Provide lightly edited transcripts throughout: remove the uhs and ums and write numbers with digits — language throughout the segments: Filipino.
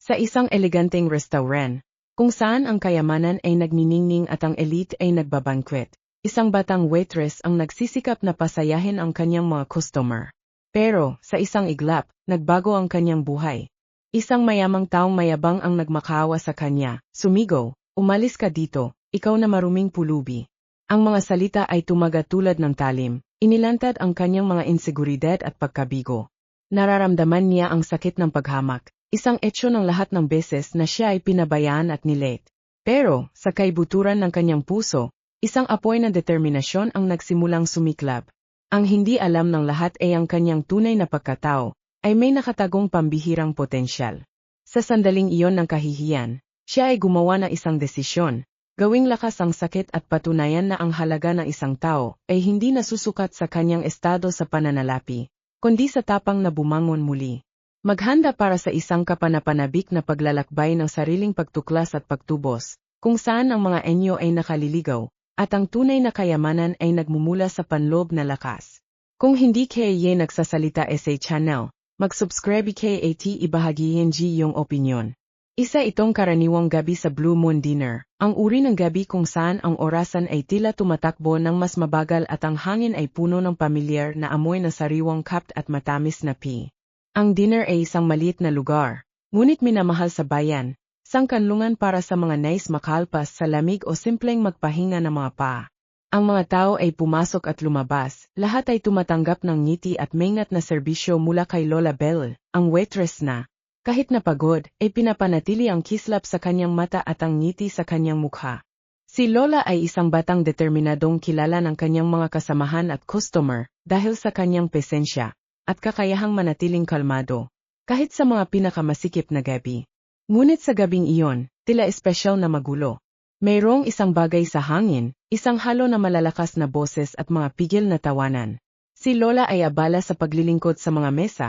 sa isang eleganteng restaurant, kung saan ang kayamanan ay nagniningning at ang elite ay nagbabankwet. Isang batang waitress ang nagsisikap na pasayahin ang kanyang mga customer. Pero, sa isang iglap, nagbago ang kanyang buhay. Isang mayamang taong mayabang ang nagmakaawa sa kanya, sumigaw, "Umalis ka dito, ikaw na maruming pulubi." Ang mga salita ay tumaga tulad ng talim, inilantad ang kanyang mga inseguridad at pagkabigo. Nararamdaman niya ang sakit ng paghamak, isang etsyo ng lahat ng beses na siya ay pinabayaan at nilate. Pero, sa kaibuturan ng kanyang puso, isang apoy ng determinasyon ang nagsimulang sumiklab. Ang hindi alam ng lahat ay ang kanyang tunay na pagkatao, ay may nakatagong pambihirang potensyal. Sa sandaling iyon ng kahihiyan, siya ay gumawa ng isang desisyon, gawing lakas ang sakit at patunayan na ang halaga ng isang tao ay hindi nasusukat sa kanyang estado sa pananalapi, kundi sa tapang na bumangon muli. Maghanda para sa isang kapanapanabik na paglalakbay ng sariling pagtuklas at pagtubos, kung saan ang mga anyo ay nakaliligaw, at ang tunay na kayamanan ay nagmumula sa panloob na lakas. Kung hindi kayo nagsasalita sa channel, mag-subscribe kayo at ibahagihin yung opinyon. Isa itong karaniwang gabi sa Blue Moon Dinner, ang uri ng gabi kung saan ang orasan ay tila tumatakbo ng mas mabagal at ang hangin ay puno ng pamilyar na amoy ng sariwang kapt at matamis na pi. Ang dinner ay isang maliit na lugar, ngunit minamahal sa bayan, sangkanlungan para sa mga nais makalpas sa lamig o simpleng magpahinga ng mga paa. Ang mga tao ay pumasok at lumabas, lahat ay tumatanggap ng ngiti at maingat na serbisyo mula kay Lola Belle, ang waitress na, kahit napagod, ay pinapanatili ang kislap sa kanyang mata at ang ngiti sa kanyang mukha. Si Lola ay isang batang determinadong kilala ng kanyang mga kasamahan at customer dahil sa kanyang presensya at kakayahang manatiling kalmado, kahit sa mga pinakamasikip na gabi. Ngunit sa gabing iyon, tila espesyal na magulo. Mayroong isang bagay sa hangin, isang halo na malalakas na boses at mga pigil na tawanan. Si Lola ay abala sa paglilingkod sa mga mesa,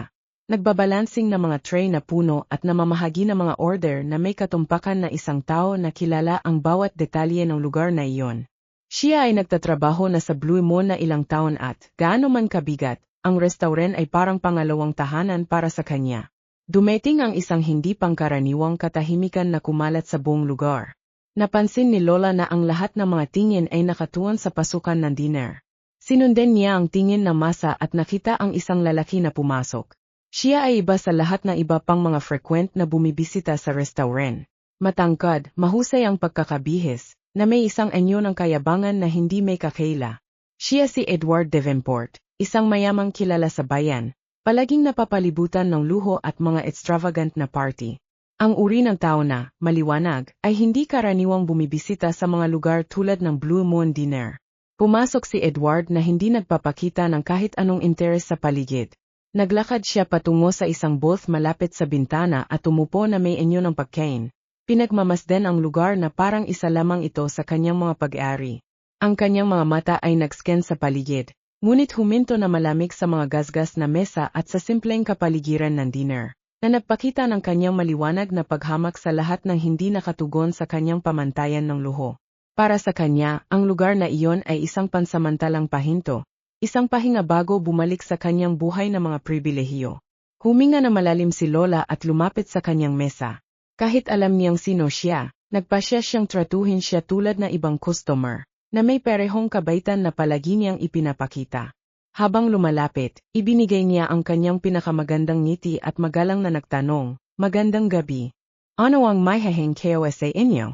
nagbabalansing ng mga tray na puno at namamahagi ng mga order na may katumpakan na isang tao na kilala ang bawat detalye ng lugar na iyon. Siya ay nagtatrabaho na sa Blue Moon na ilang taon at, gaano man kabigat, ang restaurant ay parang pangalawang tahanan para sa kanya. Dumating ang isang hindi pangkaraniwang katahimikan na kumalat sa buong lugar. Napansin ni Lola na ang lahat ng mga tingin ay nakatuon sa pasukan ng dinner. Sinundan niya ang tingin ng masa at nakita ang isang lalaki na pumasok. Siya ay iba sa lahat ng iba pang mga frequent na bumibisita sa restaurant. Matangkad, mahusay ang pagkakabihis, na may isang anyo ng kayabangan na hindi may kakaila. Siya si Edward Davenport, isang mayamang kilala sa bayan, palaging napapalibutan ng luho at mga extravagant na party. Ang uri ng tao na, maliwanag, ay hindi karaniwang bumibisita sa mga lugar tulad ng Blue Moon Dinner. Pumasok si Edward na hindi nagpapakita ng kahit anong interes sa paligid. Naglakad siya patungo sa isang booth malapit sa bintana at umupo na may anyo ng pagkain. Pinagmamasdan ang lugar na parang isa lamang ito sa kanyang mga pag-aari. Ang kanyang mga mata ay nag-scan sa paligid, ngunit huminto na malamig sa mga gasgas na mesa at sa simpleng kapaligiran ng dinner, na nagpakita ng kanyang maliwanag na paghamak sa lahat ng hindi nakatugon sa kanyang pamantayan ng luho. Para sa kanya, ang lugar na iyon ay isang pansamantalang pahinto, isang pahinga bago bumalik sa kanyang buhay na mga pribilehiyo. Huminga na malalim si Lola at lumapit sa kanyang mesa. Kahit alam niyang sino siya, nagpasya siyang tratuhin siya tulad na ibang customer, na may parehong kabaitan na palagi niyang ipinapakita. Habang lumalapit, ibinigay niya ang kanyang pinakamagandang ngiti at magalang na nagtanong, "Magandang gabi. Ano ang maihahing kayo sa inyo?"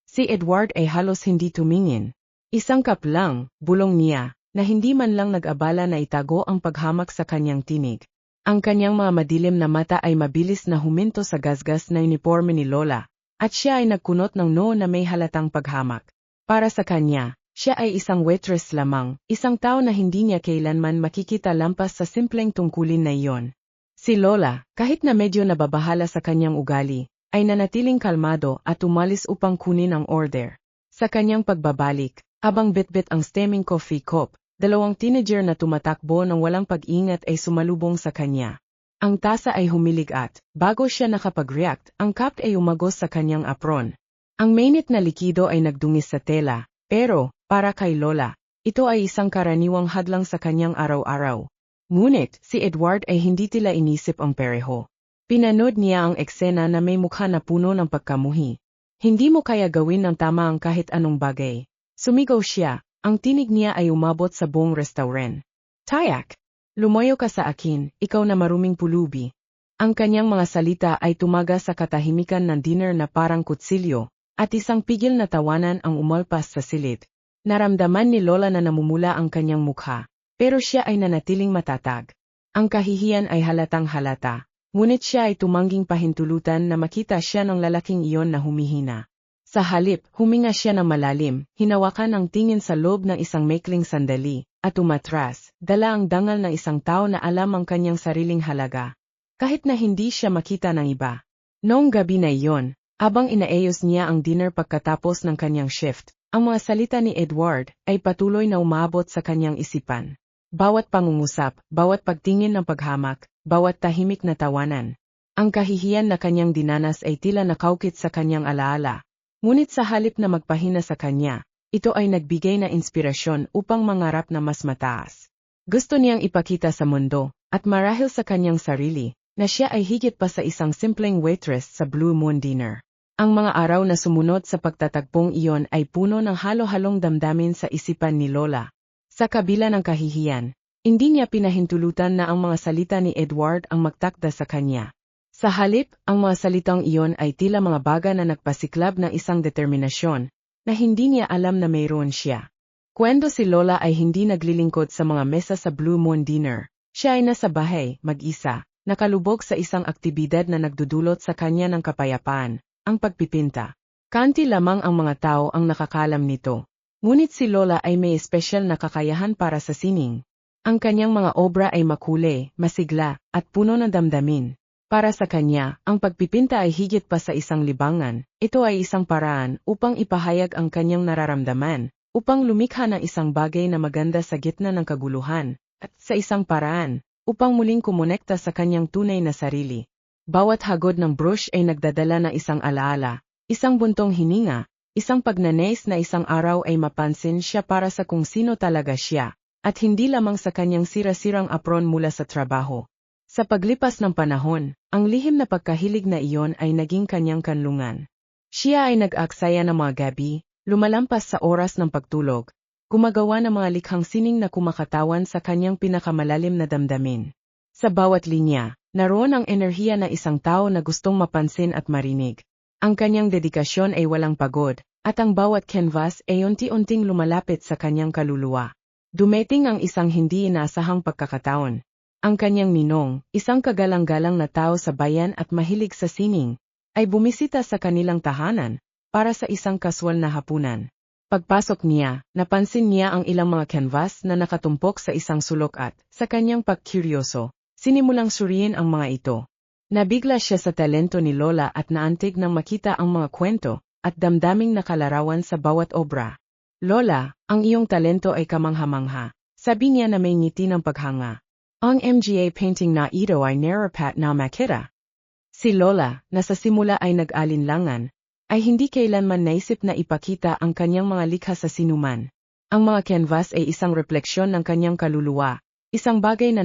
Si Edward ay halos hindi tumingin. Isang cup lang, bulong niya, na hindi man lang nag-abala na itago ang paghamak sa kanyang tinig. Ang kanyang mga madilim na mata ay mabilis na huminto sa gasgas na uniforme ni Lola, at siya ay nagkunot ng noo na may halatang paghamak. Para sa kanya, siya ay isang waitress lamang, isang tao na hindi niya kailanman makikita lampas sa simpleng tungkulin na iyon. Si Lola, kahit na medyo nababahala sa kanyang ugali, ay nanatiling kalmado at umalis upang kunin ang order. Sa kanyang pagbabalik, habang bitbit ang steaming coffee cup, dalawang teenager na tumatakbo ng walang pag-ingat ay sumalubong sa kanya. Ang tasa ay humilig at, bago siya nakapag-react, ang cup ay umagos sa kanyang apron. Ang mainit na likido ay nagdungis sa tela, pero, para kay Lola, ito ay isang karaniwang hadlang sa kanyang araw-araw. Ngunit, si Edward ay hindi tila inisip ang pareho. Pinanood niya ang eksena na may mukha na puno ng pagkamuhi. Hindi mo kaya gawin ng tama ang kahit anong bagay. Sumigaw siya, ang tinig niya ay umabot sa buong restaurant. Tayak! Lumayo ka sa akin, ikaw na maruming pulubi. Ang kanyang mga salita ay tumaga sa katahimikan ng dinner na parang kutsilyo, at isang pigil na tawanan ang umalpas sa silid. Naramdaman ni Lola na namumula ang kanyang mukha, pero siya ay nanatiling matatag. Ang kahihiyan ay halatang halata. Ngunit siya ay tumangging pahintulutan na makita siya ng lalaking iyon na humihina. Sa halip, huminga siya ng malalim, hinawakan ang tingin sa loob ng isang maikling sandali, at umatras, dala ang dangal ng isang tao na alam ang kanyang sariling halaga. Kahit na hindi siya makita ng iba. Noong gabi na iyon, habang inaayos niya ang dinner pagkatapos ng kanyang shift, ang mga salita ni Edward ay patuloy na umabot sa kanyang isipan. Bawat pangungusap, bawat pagtingin ng paghamak, bawat tahimik na tawanan. Ang kahihiyan na kanyang dinanas ay tila nakaukit sa kanyang alaala. Ngunit sa halip na magpahina sa kanya, ito ay nagbigay na inspirasyon upang mangarap na mas mataas. Gusto niyang ipakita sa mundo, at marahil sa kanyang sarili, na siya ay higit pa sa isang simpleng waitress sa Blue Moon Dinner. Ang mga araw na sumunod sa pagtatagpong iyon ay puno ng halo-halong damdamin sa isipan ni Lola. Sa kabila ng kahihiyan, hindi niya pinahintulutan na ang mga salita ni Edward ang magtakda sa kanya. Sa halip, ang mga salitang iyon ay tila mga baga na nagpasiklab ng isang determinasyon, na hindi niya alam na mayroon siya. Kwento si Lola ay hindi naglilingkod sa mga mesa sa Blue Moon Dinner. Siya ay nasa bahay, mag-isa, nakalubog sa isang aktibidad na nagdudulot sa kanya ng kapayapaan, ang pagpipinta. Kanti lamang ang mga tao ang nakakalam nito. Ngunit si Lola ay may espesyal na kakayahan para sa sining. Ang kanyang mga obra ay makulay, masigla, at puno ng damdamin. Para sa kanya, ang pagpipinta ay higit pa sa isang libangan. Ito ay isang paraan upang ipahayag ang kanyang nararamdaman, upang lumikha ng isang bagay na maganda sa gitna ng kaguluhan, at sa isang paraan, upang muling kumonekta sa kanyang tunay na sarili. Bawat hagod ng brush ay nagdadala ng isang alaala, isang buntong hininga, isang pagnanais na isang araw ay mapansin siya para sa kung sino talaga siya, at hindi lamang sa kanyang sira-sirang apron mula sa trabaho. Sa paglipas ng panahon, ang lihim na pagkahilig na iyon ay naging kanyang kanlungan. Siya ay nag-aksaya ng mga gabi, lumalampas sa oras ng pagtulog, gumagawa ng mga likhang sining na kumakatawan sa kanyang pinakamalalim na damdamin. Sa bawat linya, naroon ang enerhiya na isang tao na gustong mapansin at marinig. Ang kanyang dedikasyon ay walang pagod, at ang bawat canvas ay unti-unting lumalapit sa kanyang kaluluwa. Dumating ang isang hindi inaasahang pagkakataon. Ang kanyang ninong, isang kagalang-galang na tao sa bayan at mahilig sa sining, ay bumisita sa kanilang tahanan para sa isang kaswal na hapunan. Pagpasok niya, napansin niya ang ilang mga canvas na nakatumpok sa isang sulok at, sa kanyang pagkuryoso, sinimulang suriin ang mga ito. Nabigla siya sa talento ni Lola at naantig nang makita ang mga kwento at damdaming nakalarawan sa bawat obra. Lola, ang iyong talento ay kamangha-mangha, sabi niya na may ngiti ng paghanga. Ang mga painting na ito ay narapat na makita. Si Lola, na sa simula ay nag-alinlangan, ay hindi kailanman naisip na ipakita ang kanyang mga likha sa sinuman. Ang mga canvas ay isang refleksyon ng kanyang kaluluwa, isang bagay na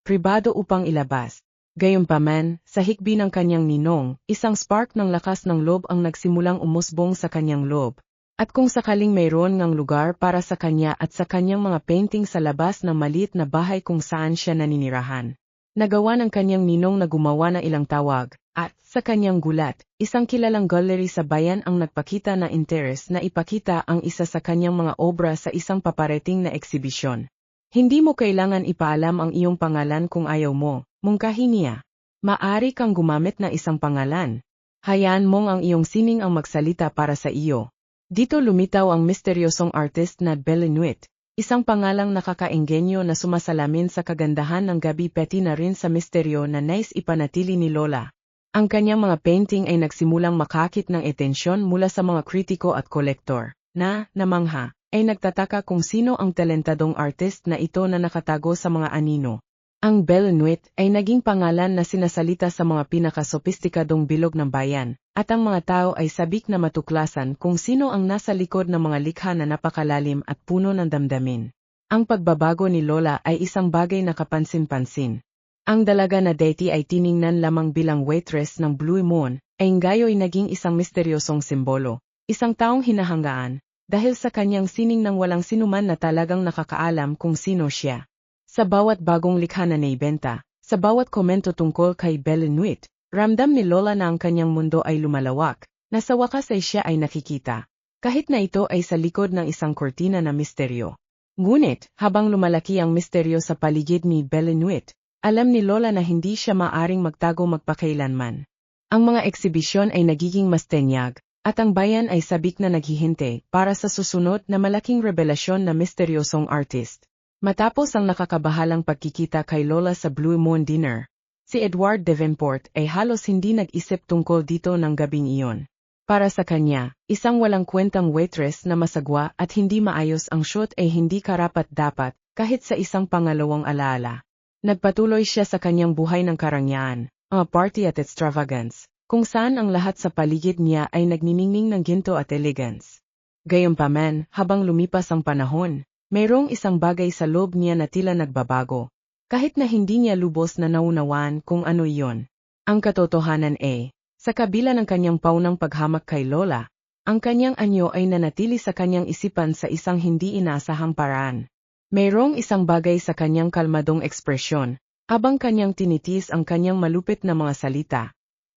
pribado upang ilabas. Gayunpaman, sa hikbi ng kanyang ninong, isang spark ng lakas ng loob ang nagsimulang umusbong sa kanyang loob. At kung sakaling mayroon ngang lugar para sa kanya at sa kanyang mga painting sa labas ng maliit na bahay kung saan siya naninirahan. Nagawa ng kanyang ninong na gumawa ng ilang tawag, at, sa kanyang gulat, isang kilalang gallery sa bayan ang nagpakita na interes na ipakita ang isa sa kanyang mga obra sa isang paparating na eksibisyon. Hindi mo kailangan ipaalam ang iyong pangalan kung ayaw mo, mungkahi niya. Maaari kang gumamit na isang pangalan. Hayaan mong ang iyong sining ang magsalita para sa iyo. Dito lumitaw ang misteryosong artist na Belinuit, isang pangalang nakakaenggenyo na sumasalamin sa kagandahan ng gabi pati na rin sa misteryo na nais ipanatili ni Lola. Ang kanyang mga painting ay nagsimulang makakit ng atensyon mula sa mga kritiko at kolektor, na, namangha, ay nagtataka kung sino ang talentadong artist na ito na nakatago sa mga anino. Ang Belinuit ay naging pangalan na sinasalita sa mga pinakasopistikadong bilog ng bayan, at ang mga tao ay sabik na matuklasan kung sino ang nasa likod ng mga likha na napakalalim at puno ng damdamin. Ang pagbabago ni Lola ay isang bagay na kapansin-pansin. Ang dalaga na Daisy ay tiningnan lamang bilang waitress ng Blue Moon, ay ngayon naging isang misteryosong simbolo, isang taong hinahanggaan, dahil sa kanyang sining ng walang sinuman na talagang nakakaalam kung sino siya. Sa bawat bagong likha na naibenta, sa bawat komento tungkol kay Belenuit, ramdam ni Lola na ang kanyang mundo ay lumalawak, na sa wakas ay siya ay nakikita. Kahit na ito ay sa likod ng isang kortina na misteryo. Ngunit, habang lumalaki ang misteryo sa paligid ni Belenuit, alam ni Lola na hindi siya maaring magtago magpakailanman. Ang mga eksibisyon ay nagiging mas tenyag, at ang bayan ay sabik na naghihintay para sa susunod na malaking revelasyon na misteryosong artist. Matapos ang nakakabahalang pagkikita kay Lola sa Blue Moon Dinner, si Edward Davenport ay halos hindi nag-isip tungkol dito ng gabing iyon. Para sa kanya, isang walang kwentang waitress na masagwa at hindi maayos ang shoot ay hindi karapat-dapat kahit sa isang pangalawang alaala. Nagpatuloy siya sa kanyang buhay ng karangyaan, ang party at extravagance, kung saan ang lahat sa paligid niya ay nagniningning ng ginto at elegance. Gayunpaman, habang lumipas ang panahon, mayroong isang bagay sa loob niya na tila nagbabago. Kahit na hindi niya lubos na naunawan kung ano iyon. Ang katotohanan ay, sa kabila ng kanyang paunang paghamak kay Lola, ang kanyang anyo ay nanatili sa kanyang isipan sa isang hindi inaasahang paraan. Mayroong isang bagay sa kanyang kalmadong ekspresyon, habang kanyang tinitis ang kanyang malupit na mga salita.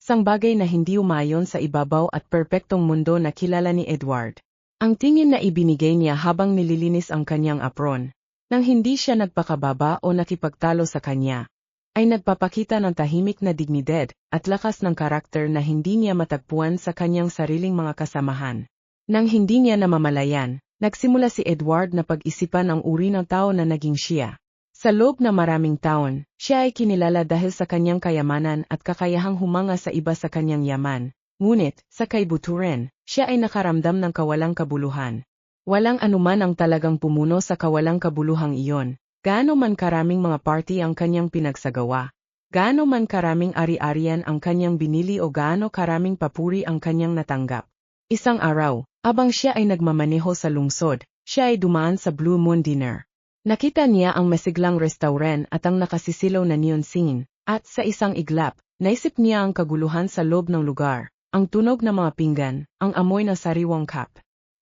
Isang bagay na hindi umayon sa ibabaw at perpektong mundo na kilala ni Edward. Ang tingin na ibinigay niya habang nililinis ang kanyang apron, nang hindi siya nagpakababa o nakipagtalo sa kanya, ay nagpapakita ng tahimik na dignidad at lakas ng karakter na hindi niya matagpuan sa kanyang sariling mga kasamahan. Nang hindi niya namamalayan, nagsimula si Edward na pag-isipan ang uri ng tao na naging siya. Sa loob na maraming taon, siya ay kinilala dahil sa kanyang kayamanan at kakayahang humanga sa iba sa kanyang yaman. Ngunit, sa kaibuturan, siya ay nakaramdam ng kawalang kabuluhan. Walang anuman ang talagang pumuno sa kawalang kabuluhang iyon. Gaano man karaming mga party ang kanyang pinagsagawa, gaano man karaming ari-arian ang kanyang binili o gaano karaming papuri ang kanyang natanggap. Isang araw, abang siya ay nagmamaneho sa lungsod, siya ay dumaan sa Blue Moon Dinner. Nakita niya ang masiglang restaurant at ang nakasisilaw na neon scene, at sa isang iglap, naisip niya ang kaguluhan sa loob ng lugar, ang tunog ng mga pinggan, ang amoy ng sariwang cup.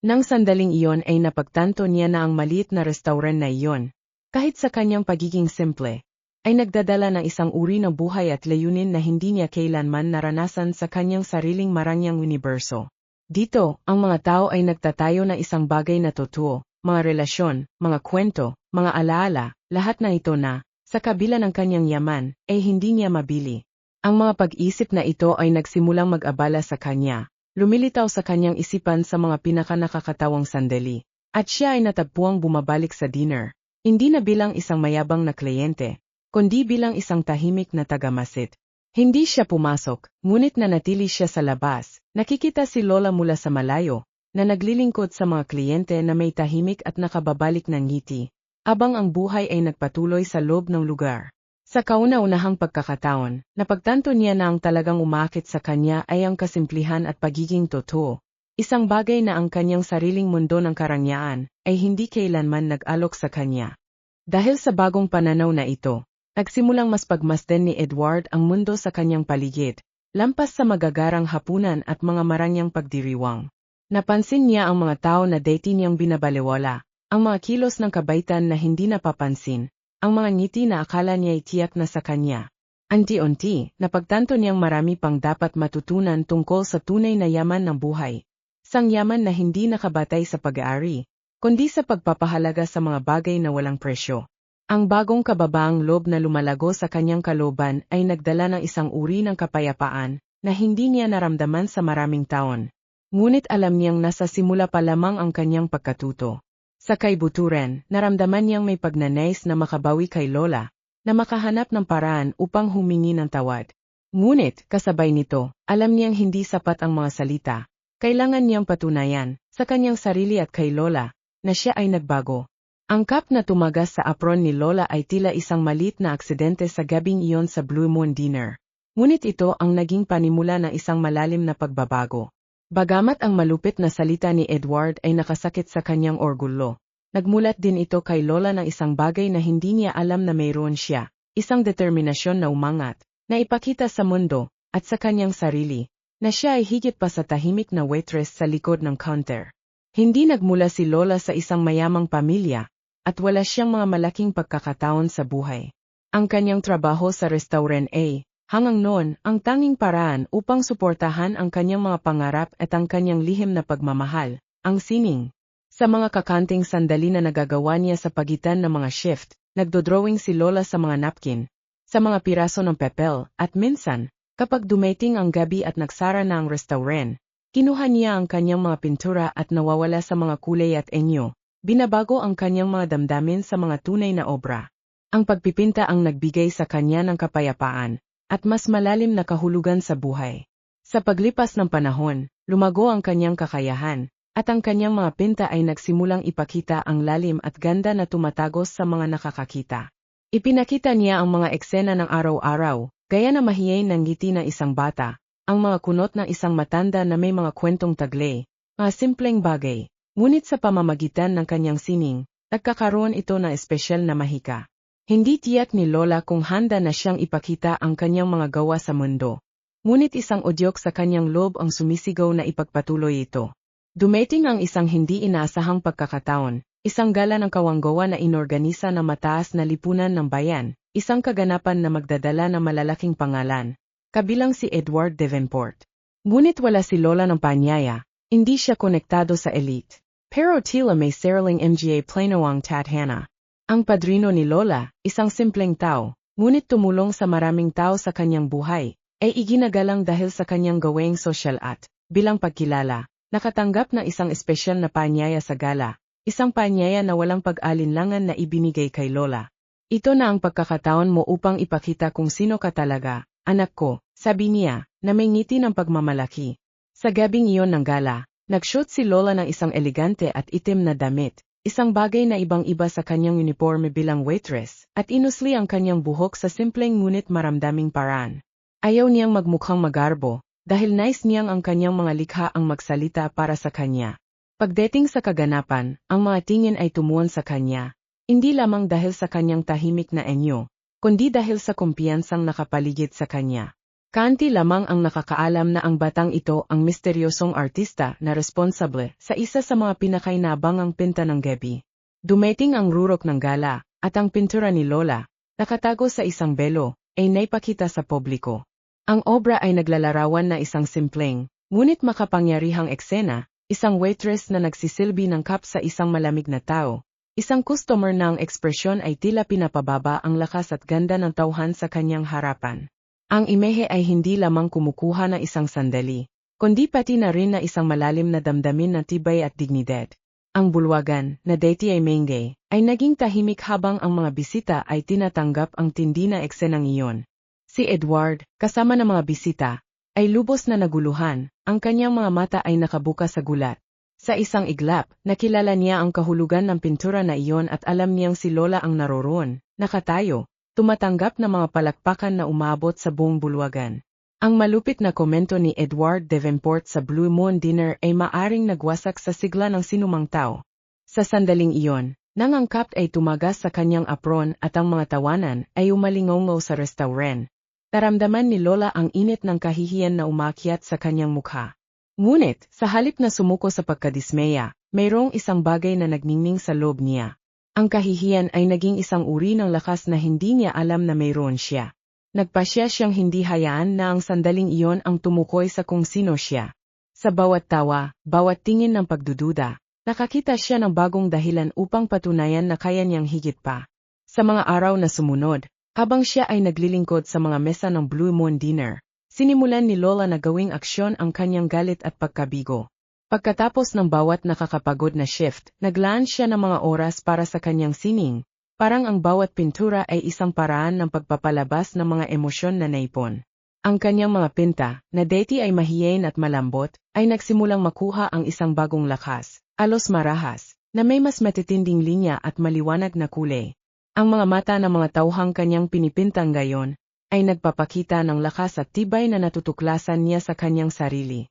Nang sandaling iyon ay napagtanto niya na ang maliit na restaurant na iyon, kahit sa kanyang pagiging simple, ay nagdadala ng isang uri ng buhay at layunin na hindi niya kailanman naranasan sa kanyang sariling marangyang universo. Dito, ang mga tao ay nagtatayo ng isang bagay na totoo, mga relasyon, mga kwento, mga alaala, lahat na ito na, sa kabila ng kanyang yaman, ay hindi niya mabili. Ang mga pag-isip na ito ay nagsimulang mag-abala sa kanya, lumilitaw sa kanyang isipan sa mga pinakanakakatawang sandali, at siya ay natagpuang bumabalik sa dinner, hindi na bilang isang mayabang na kliyente, kundi bilang isang tahimik na tagamasid. Hindi siya pumasok, ngunit nanatili siya sa labas, nakikita si Lola mula sa malayo, na naglilingkod sa mga kliyente na may tahimik at nakababalik ng ngiti, abang ang buhay ay nagpatuloy sa loob ng lugar. Sa kauna-unahang pagkakataon, napagtanto niya na ang talagang umaakit sa kanya ay ang kasimplihan at pagiging totoo. Isang bagay na ang kanyang sariling mundo ng karangyaan ay hindi kailanman nag-alok sa kanya. Dahil sa bagong pananaw na ito, nagsimulang mas pagmasdan ni Edward ang mundo sa kanyang paligid, lampas sa magagarang hapunan at mga marangyang pagdiriwang. Napansin niya ang mga tao na dati niyang binabalewala, ang mga kilos ng kabaitan na hindi napapansin, ang mga ngiti na akala niya ay tiyak na sa kanya. Unti-unti, napagtanto niyang marami pang dapat matutunan tungkol sa tunay na yaman ng buhay. Sang yaman na hindi nakabatay sa pag-aari, kundi sa pagpapahalaga sa mga bagay na walang presyo. Ang bagong kababaang loob na lumalago sa kanyang kalooban ay nagdala ng isang uri ng kapayapaan na hindi niya naramdaman sa maraming taon. Ngunit alam niyang nasa simula pa lamang ang kanyang pagkatuto. Sa kaibuturan, naramdaman niyang may pagnanais na makabawi kay Lola, na makahanap ng paraan upang humingi ng tawad. Ngunit, kasabay nito, alam niyang hindi sapat ang mga salita. Kailangan niyang patunayan, sa kanyang sarili at kay Lola, na siya ay nagbago. Ang cup na tumagas sa apron ni Lola ay tila isang maliit na aksidente sa gabing iyon sa Blue Moon Dinner. Ngunit ito ang naging panimula ng isang malalim na pagbabago. Bagamat ang malupit na salita ni Edward ay nakasakit sa kanyang orgulyo, nagmulat din ito kay Lola ng isang bagay na hindi niya alam na mayroon siya, isang determinasyon na umangat, na ipakita sa mundo, at sa kanyang sarili, na siya ay higit pa sa tahimik na waitress sa likod ng counter. Hindi nagmula si Lola sa isang mayamang pamilya, at wala siyang mga malaking pagkakataon sa buhay. Ang kanyang trabaho sa restaurant ay, hanggang noon, ang tanging paraan upang suportahan ang kanyang mga pangarap at ang kanyang lihim na pagmamahal, ang sining. Sa mga kakanting sandali na nagagawa niya sa pagitan ng mga shift, nagdodrawing si Lola sa mga napkin, sa mga piraso ng papel, at minsan, kapag dumating ang gabi at nagsara na ang restaurant, kinuha niya ang kanyang mga pintura at nawawala sa mga kulay at enyo, binabago ang kanyang mga damdamin sa mga tunay na obra. Ang pagpipinta ang nagbigay sa kanya ng kapayapaan, at mas malalim na kahulugan sa buhay. Sa paglipas ng panahon, lumago ang kanyang kakayahan, at ang kanyang mga pinta ay nagsimulang ipakita ang lalim at ganda na tumatagos sa mga nakakakita. Ipinakita niya ang mga eksena ng araw-araw, gaya na mahiyay ng ngiti ng isang bata, ang mga kunot ng isang matanda na may mga kwentong taglay, mga simpleng bagay, ngunit sa pamamagitan ng kanyang sining, nagkakaroon ito ng espesyal na mahika. Hindi tiyak ni Lola kung handa na siyang ipakita ang kanyang mga gawa sa mundo. Ngunit isang udyok sa kanyang loob ang sumisigaw na ipagpatuloy ito. Dumating ang isang hindi inaasahang pagkakataon, isang gala ng kawanggawa na inorganisa ng mataas na lipunan ng bayan, isang kaganapan na magdadala ng malalaking pangalan, kabilang si Edward Davenport. Ngunit wala si Lola ng panyaya, hindi siya konektado sa elite. Pero tila may sariling mga plano ang tadhana. Ang padrino ni Lola, isang simpleng tao, ngunit tumulong sa maraming tao sa kanyang buhay, ay iginagalang dahil sa kanyang gawing sosyal at, bilang pagkilala, nakatanggap ng isang espesyal na panyaya sa gala, isang panyaya na walang pag-alinlangan na ibinigay kay Lola. Ito na ang pagkakataon mo upang ipakita kung sino ka talaga, anak ko, sabi niya, na may ngiti ng pagmamalaki. Sa gabing iyon ng gala, nag-shoot si Lola ng isang elegante at itim na damit, isang bagay na ibang-iba sa kanyang uniforme bilang waitress, at inusli ang kanyang buhok sa simpleng ngunit maramdaming paraan. Ayaw niyang magmukhang magarbo, dahil nais niyang ang kanyang mga likha ang magsalita para sa kanya. Pagdating sa kaganapan, ang mga tingin ay tumuon sa kanya, hindi lamang dahil sa kanyang tahimik na enyo, kundi dahil sa kumpiyansang nakapaligid sa kanya. Kaunti lamang ang nakakaalam na ang batang ito ang misteryosong artista na responsable sa isa sa mga pinakainabangang pinta ng gabi. Dumating ang rurok ng gala, at ang pintura ni Lola, nakatago sa isang belo, ay naipakita sa publiko. Ang obra ay naglalarawan na isang simpleng, ngunit makapangyarihang eksena, isang waitress na nagsisilbi ng cup sa isang malamig na tao, isang customer na ang ekspresyon ay tila pinapababa ang lakas at ganda ng tauhan sa kanyang harapan. Ang imehe ay hindi lamang kumukuha ng isang sandali, kundi pati na rin na isang malalim na damdamin ng tibay at dignidad. Ang bulwagan, na dati ay maingay, ay naging tahimik habang ang mga bisita ay tinatanggap ang tindi na eksenang iyon. Si Edward, kasama ng mga bisita, ay lubos na naguluhan, ang kanyang mga mata ay nakabuka sa gulat. Sa isang iglap, nakilala niya ang kahulugan ng pintura na iyon at alam niyang si Lola ang naroroon, nakatayo, tumatanggap ng mga palakpakan na umabot sa buong bulwagan. Ang malupit na komento ni Edward Davenport sa Blue Moon Dinner ay maaring nagwasak sa sigla ng sinumang tao. Sa sandaling iyon, nang ang cup ay tumagas sa kanyang apron at ang mga tawanan ay umalingaw sa restaurant, naramdaman ni Lola ang init ng kahihiyan na umakyat sa kanyang mukha. Ngunit, sa halip na sumuko sa pagkadismaya, mayroong isang bagay na nagningning sa loob niya. Ang kahihiyan ay naging isang uri ng lakas na hindi niya alam na mayroon siya. Nagpasya siyang hindi hayaan na ang sandaling iyon ang tumukoy sa kung sino siya. Sa bawat tawa, bawat tingin ng pagdududa, nakakita siya ng bagong dahilan upang patunayan na kaya niyang higit pa. Sa mga araw na sumunod, habang siya ay naglilingkod sa mga mesa ng Blue Moon Dinner, sinimulan ni Lola na gawing aksyon ang kanyang galit at pagkabigo. Pagkatapos ng bawat nakakapagod na shift, naglaan siya ng mga oras para sa kanyang sining, parang ang bawat pintura ay isang paraan ng pagpapalabas ng mga emosyon na naipon. Ang kanyang mga pinta, na dati ay mahiyain at malambot, ay nagsimulang makuha ang isang bagong lakas, alos marahas, na may mas matitinding linya at maliwanag na kulay. Ang mga mata ng mga tauhang kanyang pinipintang gayon, ay nagpapakita ng lakas at tibay na natutuklasan niya sa kanyang sarili.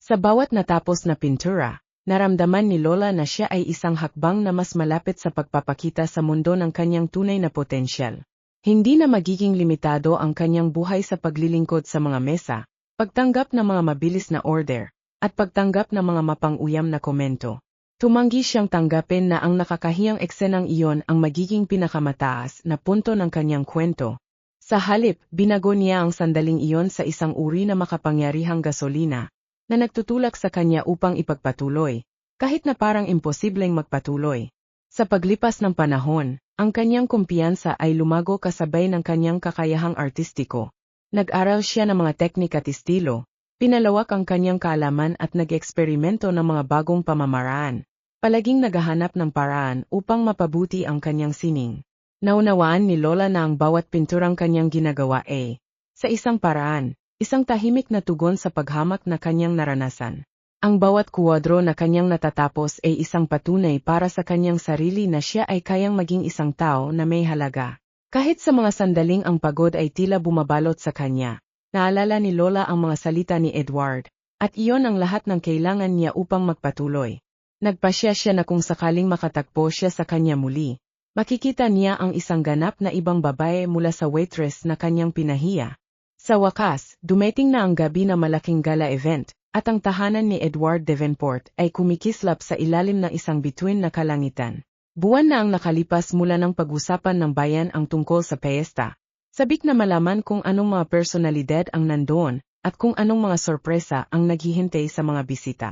Sa bawat natapos na pintura, naramdaman ni Lola na siya ay isang hakbang na mas malapit sa pagpapakita sa mundo ng kanyang tunay na potensyal. Hindi na magiging limitado ang kanyang buhay sa paglilingkod sa mga mesa, pagtanggap ng mga mabilis na order, at pagtanggap ng mga mapang-uyam na komento. Tumanggi siyang tanggapin na ang nakakahiyang eksenang iyon ang magiging pinakamataas na punto ng kanyang kwento. Sa halip, binago niya ang sandaling iyon sa isang uri na makapangyarihang gasolina na nagtutulak sa kanya upang ipagpatuloy, kahit na parang imposibleng magpatuloy. Sa paglipas ng panahon, ang kanyang kumpiyansa ay lumago kasabay ng kanyang kakayahang artistiko. Nag-aral siya ng mga teknik at estilo, pinalawak ang kanyang kaalaman at nag-eksperimento ng mga bagong pamamaraan. Palaging naghahanap ng paraan upang mapabuti ang kanyang sining. Naunawaan ni Lola na ang bawat pinturang kanyang ginagawa ay, sa isang paraan, isang tahimik na tugon sa paghamak na kanyang naranasan. Ang bawat kuwadro na kanyang natatapos ay isang patunay para sa kanyang sarili na siya ay kayang maging isang tao na may halaga. Kahit sa mga sandaling ang pagod ay tila bumabalot sa kanya, naalala ni Lola ang mga salita ni Edward, at iyon ang lahat ng kailangan niya upang magpatuloy. Nagpasya siya na kung sakaling makatagpo siya sa kanya muli, makikita niya ang isang ganap na ibang babae mula sa waitress na kanyang pinahiya. Sa wakas, dumating na ang gabi na malaking gala event, at ang tahanan ni Edward Davenport ay kumikislap sa ilalim ng isang bituin na kalangitan. Buwan na ang nakalipas mula ng pag-usapan ng bayan ang tungkol sa piyesta. Sabik na malaman kung anong mga personalidad ang nandoon, at kung anong mga sorpresa ang naghihintay sa mga bisita.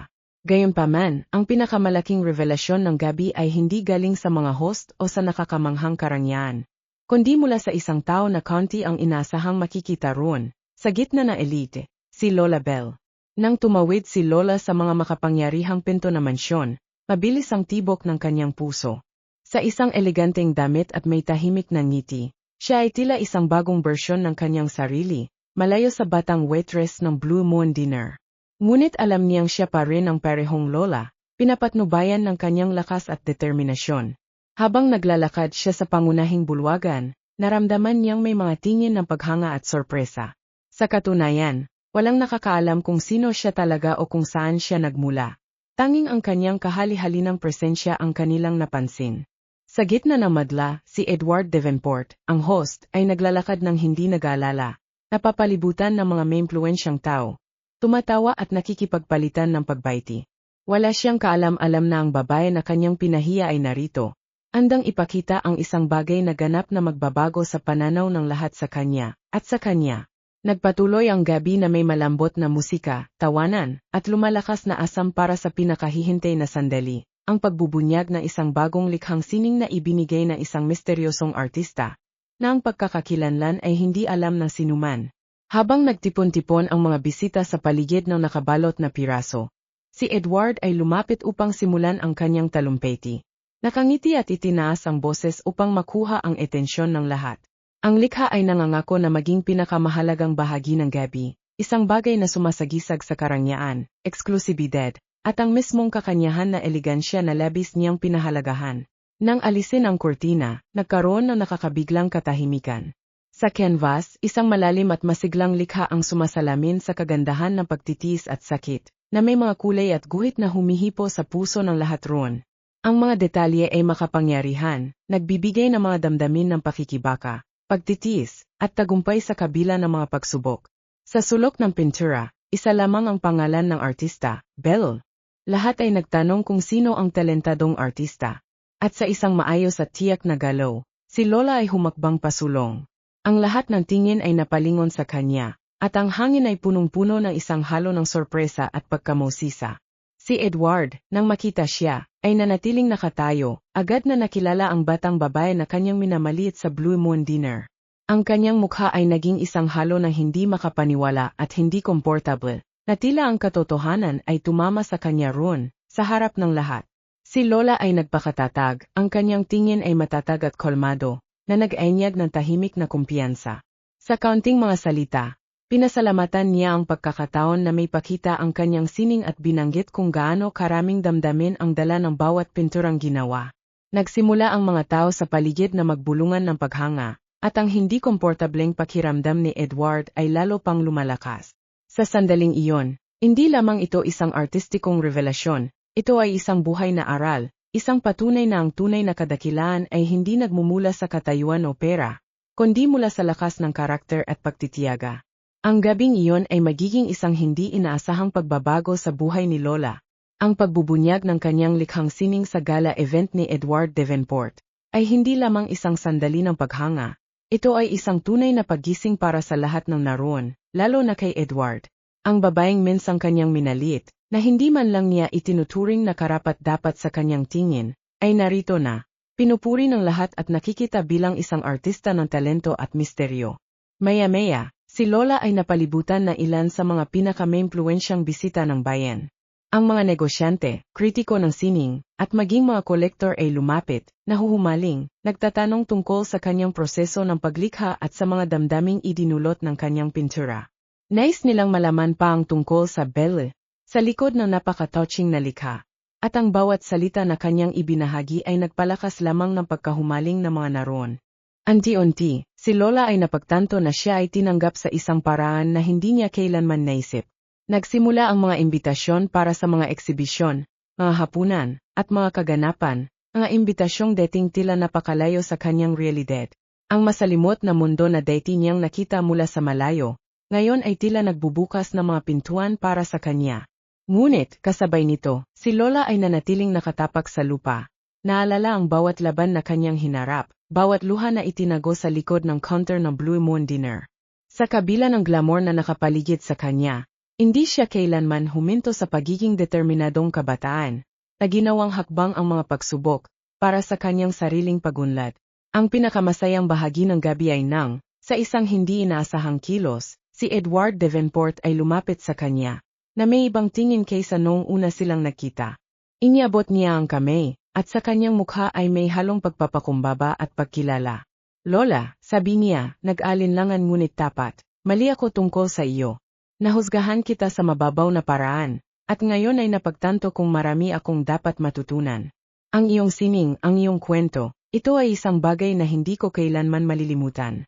Gayunpaman, ang pinakamalaking revelasyon ng gabi ay hindi galing sa mga host o sa nakakamanghang karangyaan, kundi mula sa isang tao na kaunti ang inasahang makikita roon, sa gitna ng elite, si Lola Bell. Nang tumawid si Lola sa mga makapangyarihang pinto na mansyon, mabilis ang tibok ng kanyang puso. Sa isang eleganteng damit at may tahimik na ngiti, siya ay tila isang bagong bersyon ng kanyang sarili, malayo sa batang waitress ng Blue Moon Dinner. Ngunit alam niyang siya pa rin ang parehong Lola, pinapatnubayan ng kanyang lakas at determinasyon. Habang naglalakad siya sa pangunahing bulwagan, naramdaman niyang may mga tingin ng paghanga at sorpresa. Sa katunayan, walang nakakaalam kung sino siya talaga o kung saan siya nagmula. Tanging ang kanyang kahali-halinang presensya ang kanilang napansin. Sa gitna ng madla, si Edward Davenport, ang host, ay naglalakad ng hindi nag-aalala, napapalibutan ng mga may impluwensyang tao. Tumatawa at nakikipagpalitan ng pagbaiti. Wala siyang kaalam-alam na ang babae na kanyang pinahiya ay narito. Andang ipakita ang isang bagay na ganap na magbabago sa pananaw ng lahat sa kanya, at sa kanya. Nagpatuloy ang gabi na may malambot na musika, tawanan, at lumalakas na asam para sa pinakahihintay na sandali, ang pagbubunyag ng isang bagong likhang sining na ibinigay ng isang misteryosong artista, na ang pagkakakilanlan ay hindi alam ng sinuman. Habang nagtipon-tipon ang mga bisita sa paligid ng nakabalot na piraso, si Edward ay lumapit upang simulan ang kanyang talumpati. Nakangiti at itinaas ang boses upang makuha ang atensyon ng lahat. Ang likha ay nangangako na maging pinakamahalagang bahagi ng gabi, isang bagay na sumasagisag sa karangyaan, eksklusibidad, at ang mismong kakanyahan na elegansya na labis niyang pinahalagahan. Nang alisin ang kurtina, nagkaroon ng nakakabiglang katahimikan. Sa canvas, isang malalim at masiglang likha ang sumasalamin sa kagandahan ng pagtitiis at sakit, na may mga kulay at guhit na humihipo sa puso ng lahat roon. Ang mga detalye ay makapangyarihan, nagbibigay ng mga damdamin ng pakikibaka, pagtitiis, at tagumpay sa kabila ng mga pagsubok. Sa sulok ng pintura, isa lamang ang pangalan ng artista, Bell. Lahat ay nagtanong kung sino ang talentadong artista. At sa isang maayos at tiyak na galaw, si Lola ay humakbang pasulong. Ang lahat ng tingin ay napalingon sa kanya, at ang hangin ay punong-puno ng isang halo ng sorpresa at pagkamusisa. Si Edward, nang makita siya, ay nanatiling nakatayo, agad na nakilala ang batang babae na kanyang minamaliit sa Blue Moon Dinner. Ang kanyang mukha ay naging isang halo ng hindi makapaniwala at hindi komportable, na tila ang katotohanan ay tumama sa kanya roon, sa harap ng lahat. Si Lola ay nagpakatatag, ang kanyang tingin ay matatag at kalmado, na nag-anyag ng tahimik na kumpiyansa. Sa kaunting mga salita, pinasalamatan niya ang pagkakataon na may pakita ang kanyang sining at binanggit kung gaano karaming damdamin ang dala ng bawat pinturang ginawa. Nagsimula ang mga tao sa paligid na magbulungan ng paghanga, at ang hindi komportableng pakiramdam ni Edward ay lalo pang lumalakas. Sa sandaling iyon, hindi lamang ito isang artistikong revelasyon, ito ay isang buhay na aral. Isang patunay na ang tunay na kadakilaan ay hindi nagmumula sa katayuan o pera, kundi mula sa lakas ng karakter at pagtitiyaga. Ang gabing iyon ay magiging isang hindi inaasahang pagbabago sa buhay ni Lola. Ang pagbubunyag ng kanyang likhang sining sa gala event ni Edward Davenport ay hindi lamang isang sandali ng paghanga. Ito ay isang tunay na paggising para sa lahat ng naroon, lalo na kay Edward. Ang babaeng minsang kanyang minalit, na hindi man lang niya itinuturing na karapat-dapat sa kanyang tingin, ay narito na. Pinupuri ng lahat at nakikita bilang isang artista ng talento at misteryo. Maya-maya, si Lola ay napalibutan na ilan sa mga pinaka-maimpluwensyang bisita ng bayan. Ang mga negosyante, kritiko ng sining, at maging mga kolektor ay lumapit, nahuhumaling, nagtatanong tungkol sa kanyang proseso ng paglikha at sa mga damdaming idinulot ng kanyang pintura. Nais nilang malaman pa ang tungkol sa Belle, sa likod ng napaka-touching na likha. At ang bawat salita na kanyang ibinahagi ay nagpalakas lamang ng pagkahumaling ng mga naroon. Unti-unti, si Lola ay napagtanto na siya ay tinanggap sa isang paraan na hindi niya kailanman naisip. Nagsimula ang mga imbitasyon para sa mga eksibisyon, mga hapunan, at mga kaganapan, mga imbitasyong dating tila napakalayo sa kanyang realidad. Ang masalimot na mundo na dati niyang nakita mula sa malayo, ngayon ay tila nagbubukas ng mga pintuan para sa kanya. Ngunit, kasabay nito, si Lola ay nanatiling nakatapak sa lupa. Naalala ang bawat laban na kanyang hinarap, bawat luha na itinago sa likod ng counter ng Blue Moon Dinner. Sa kabila ng glamour na nakapaligid sa kanya, hindi siya kailanman huminto sa pagiging determinadong kabataan, na ginawang hakbang ang mga pagsubok, para sa kanyang sariling pagunlad. Ang pinakamasayang bahagi ng gabi ay nang, sa isang hindi inaasahang kilos, si Edward Davenport ay lumapit sa kanya, na may ibang tingin kaysa noong una silang nakita. Iniabot niya ang kamay, at sa kanyang mukha ay may halong pagpapakumbaba at pagkilala. Lola, sabi niya, nag-alinlangan ngunit tapat, mali ako tungkol sa iyo. Nahusgahan kita sa mababaw na paraan, at ngayon ay napagtanto kong marami akong dapat matutunan. Ang iyong sining, ang iyong kwento, ito ay isang bagay na hindi ko kailanman malilimutan.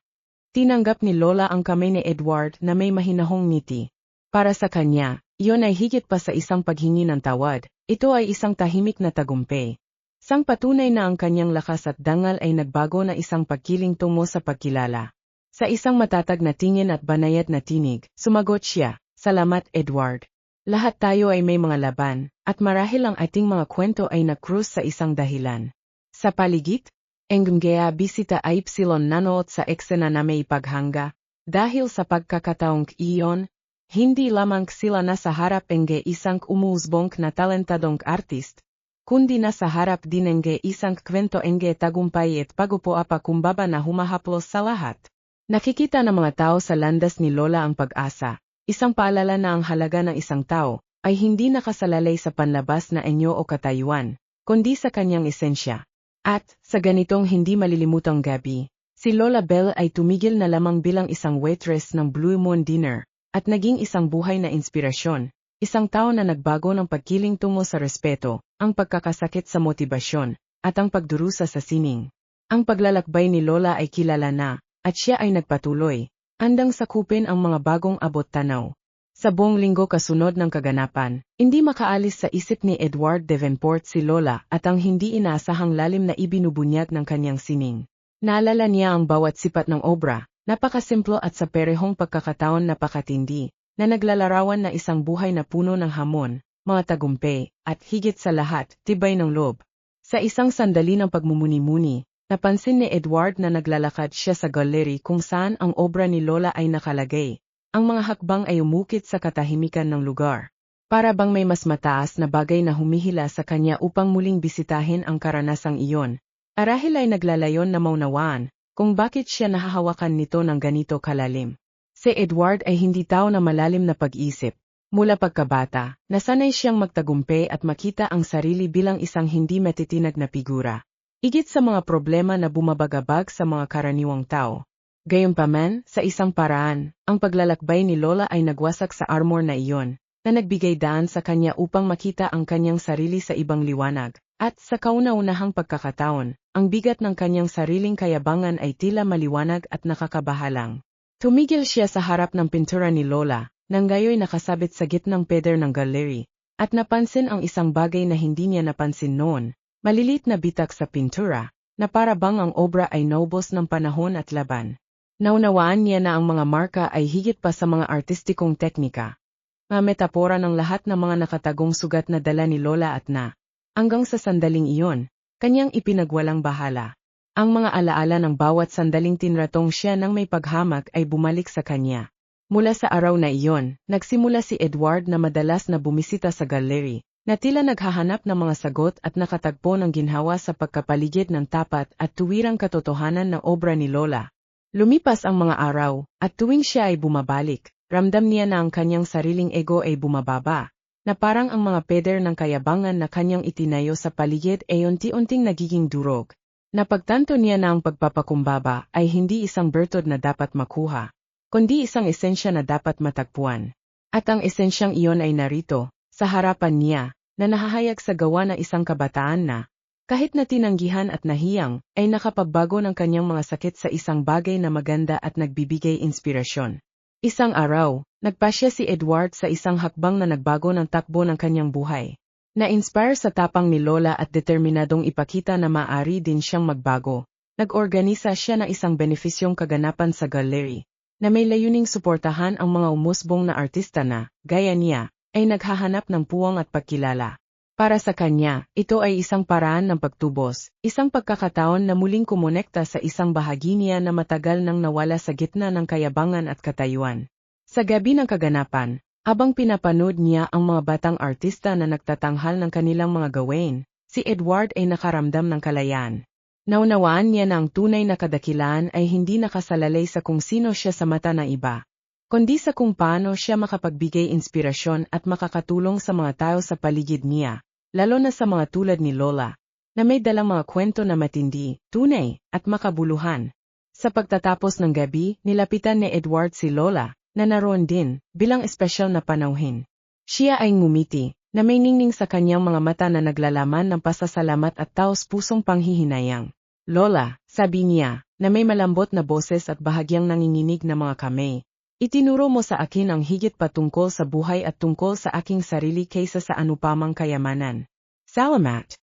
Tinanggap ni Lola ang kamay ni Edward na may mahinahong ngiti. Para sa kanya, iyon ay higit pa sa isang paghingi ng tawad, ito ay isang tahimik na tagumpay. Sang patunay na ang kanyang lakas at dangal ay nagbago na isang pagkiling tungo sa pagkilala. Sa isang matatag na tingin at banayad na tinig, sumagot siya, "Salamat Edward. Lahat tayo ay may mga laban, at marahil ang ating mga kwento ay na-cruise sa isang dahilan. Sa paligid, enggea bisita ay nanood sa eksena na may ipaghanga, dahil sa pagkakataong iyon, hindi lamang sila nasa harap ng isang umuusbong na talentadong artist, kundi nasa harap din ng isang kwento ng tagumpay at pagpupuapakumbaba na humahaplos sa lahat. Nakikita ng mga tao sa landas ni Lola ang pag-asa, isang paalala na ang halaga ng isang tao ay hindi nakasalalay sa panlabas na anyo o katayuan, kundi sa kanyang esensya. At, sa ganitong hindi malilimutang gabi, si Lola Belle ay tumigil na lamang bilang isang waitress ng Blue Moon Dinner, at naging isang buhay na inspirasyon, isang tao na nagbago ng pagkiling tungo sa respeto, ang pagkakasakit sa motibasyon, at ang pagdurusa sa sining. Ang paglalakbay ni Lola ay kilala na, at siya ay nagpatuloy, andang sakupin ang mga bagong abot tanaw. Sa buong linggo kasunod ng kaganapan, hindi makaalis sa isip ni Edward Davenport si Lola at ang hindi inaasahang lalim na ibinubunyag ng kanyang sining. Naalala niya ang bawat sipat ng obra, napakasimplo at sa perehong pagkakataon napakatindi, na naglalarawan na isang buhay na puno ng hamon, mga tagumpay, at higit sa lahat, tibay ng loob. Sa isang sandali ng pagmumuni-muni, napansin ni Edward na naglalakad siya sa gallery kung saan ang obra ni Lola ay nakalagay. Ang mga hakbang ay umukit sa katahimikan ng lugar. Para bang may mas mataas na bagay na humihila sa kanya upang muling bisitahin ang karanasang iyon. Arahil ay naglalayon na maunawaan kung bakit siya nahahawakan nito ng ganito kalalim. Si Edward ay hindi tao na malalim na pag-isip. Mula pagkabata, nasanay siyang magtagumpay at makita ang sarili bilang isang hindi matitinag na figura. Higit sa mga problema na bumabagabag sa mga karaniwang tao. Gayunpaman, sa isang paraan, ang paglalakbay ni Lola ay nagwasak sa armor na iyon, na nagbigay daan sa kanya upang makita ang kanyang sarili sa ibang liwanag. At sa kauna-unahang pagkakataon, ang bigat ng kanyang sariling kayabangan ay tila maliwanag at nakakabahalang. Tumigil siya sa harap ng pintura ni Lola, nang gayoy nakasabit sa gitnang pader ng gallery, at napansin ang isang bagay na hindi niya napansin noon, malilit na bitak sa pintura, na para bang ang obra ay naubos ng panahon at laban. Naunawaan niya na ang mga marka ay higit pa sa mga artistikong teknika. Mga metapora ng lahat ng mga nakatagong sugat na dala ni Lola at na. Hanggang sa sandaling iyon, kanyang ipinagwalang bahala. Ang mga alaala ng bawat sandaling tinratong siya ng may paghamak ay bumalik sa kanya. Mula sa araw na iyon, nagsimula si Edward na madalas na bumisita sa gallery, na tila naghahanap ng mga sagot at nakatagpo ng ginhawa sa pagkapaligid ng tapat at tuwirang katotohanan ng obra ni Lola. Lumipas ang mga araw, at tuwing siya ay bumabalik, ramdam niya na ang kanyang sariling ego ay bumababa, na parang ang mga peder ng kayabangan na kanyang itinayo sa paligid ay unti-unting nagiging durog. Napagtanto niya na ang pagpapakumbaba ay hindi isang bertod na dapat makuha, kundi isang esensya na dapat matagpuan. At ang esensyang iyon ay narito, sa harapan niya, na nahahayag sa gawa na isang kabataan na, kahit na tinanggihan at nahiyang, ay nakapagbago ng kanyang mga sakit sa isang bagay na maganda at nagbibigay inspirasyon. Isang araw, nagpasya si Edward sa isang hakbang na nagbago ng takbo ng kanyang buhay. Na-inspire sa tapang ni Lola at determinadong ipakita na maaari din siyang magbago, nag-organisa siya ng isang benefisyong kaganapan sa gallery, na may layuning suportahan ang mga umusbong na artista na, gaya niya, ay naghahanap ng puwang at pagkilala. Para sa kanya, ito ay isang paraan ng pagtubos, isang pagkakataon na muling kumonekta sa isang bahagi niya na matagal nang nawala sa gitna ng kayabangan at katayuan. Sa gabi ng kaganapan, habang pinapanood niya ang mga batang artista na nagtatanghal ng kanilang mga gawain, si Edward ay nakaramdam ng kalayaan. Naunawaan niya na ang tunay na kadakilaan ay hindi nakasalalay sa kung sino siya sa mata ng iba, kundi sa kung paano siya makapagbigay inspirasyon at makakatulong sa mga tao sa paligid niya, lalo na sa mga tulad ni Lola, na may dalang mga kwento na matindi, tunay, at makabuluhan. Sa pagtatapos ng gabi, nilapitan ni Edward si Lola, na naroon din, bilang espesyal na panauhin. Siya ay ngumiti, na may ningning sa kanyang mga mata na naglalaman ng pasasalamat at taos-pusong panghihinayang. Lola, sabi niya, na may malambot na boses at bahagyang nanginginig na mga kamay. Itinuro mo sa akin ang higit pa tungkol sa buhay at tungkol sa aking sarili kaysa sa anupamang kayamanan. Salamat!